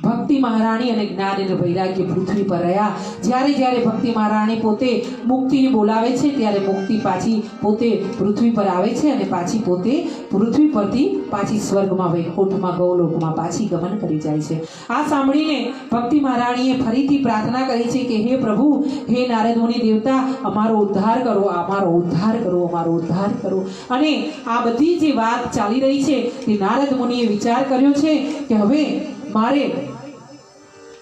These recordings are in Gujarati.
ભક્તિ મહારાણી અને જ્ઞાન અને વૈરાગ્ય પૃથ્વી પર રહ્યા। જ્યારે જ્યારે ભક્તિ મહારાણી પોતે મુક્તિને બોલાવે છે ત્યારે મુક્તિ પાછી પોતે પૃથ્વી પર આવે છે અને પાછી પોતે પૃથ્વી પરથી પાછી સ્વર્ગમાં વૈકુંઠમાં ગૌલોકમાં પાછી ગમન કરી જાય છે। આ સાંભળીને ભક્તિ મહારાણીએ ફરીથી પ્રાર્થના કરી છે કે હે પ્રભુ, હે નારદ મુનિ દેવતા, અમારો ઉદ્ધાર કરો, અમારો ઉદ્ધાર કરો, અમારો ઉદ્ધાર કરો। અને આ બધી જે વાત ચાલી રહી છે તે નારદ મુનિએ વિચાર કર્યો છે કે હવે મારે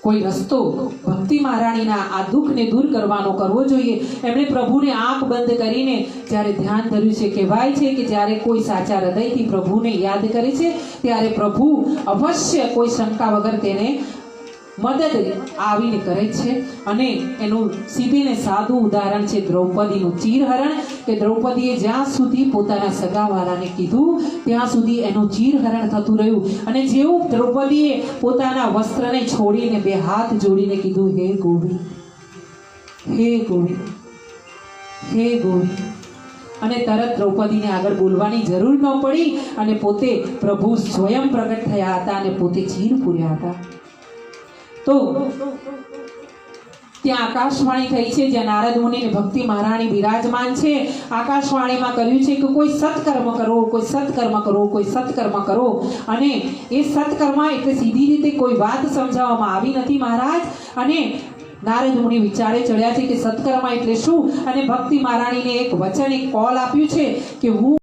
કોઈ રસ્તો ભક્તિ મહારાણીના આ દુઃખને દૂર કરવાનો કરવો જોઈએ। એમણે પ્રભુને આંખ બંધ કરીને જ્યારે ધ્યાન ધર્યું છે। કહેવાય છે કે જ્યારે કોઈ સાચા હૃદયથી પ્રભુને યાદ કરે છે ત્યારે પ્રભુ અવશ્ય કોઈ શંકા વગર તેને મદદ આવીને કરે છે। અને એનું સીધે ને સાદું ઉદાહરણ છે દ્રૌપદીનું ચીરહરણ, કે દ્રૌપદીએ જ્યાં સુધી પોતાના સગાવાળાને કીધું ત્યાં સુધી એનું ચીરહરણ થતું રહ્યું। અને જેવું દ્રૌપદીએ પોતાના વસ્ત્રને છોડીને બે હાથ જોડીને કીધું, હે ગોવિંદ, હે ગોવિંદ, હે ગોવિંદ, અને તરત દ્રૌપદીને આગળ બોલવાની જરૂર ન પડી અને પોતે પ્રભુ સ્વયં પ્રગટ થયા હતા અને પોતે ચીર પૂર્યા હતા। તો ત્યાં આકાશવાણી થઈ છે, જ્યાં નારદ મુનિ અને ભક્તિ મહારાણી બિરાજમાન છે। આકાશવાણીમાં કહ્યું છે કે કોઈ સત્કર્મ કરો, કોઈ સત્કર્મ કરો, કોઈ સત્કર્મ કરો। અને એ સત્કર્મ એટલે સીધી રીતે કોઈ વાત સમજાવવામાં આવી નથી મહારાજ। અને નારદ મુનિ વિચારે ચડ્યા છે કે સત્કર્મ એટલે શું? અને ભક્તિ મહારાણીને એક વચન, એક કોલ આપ્યું છે કે હું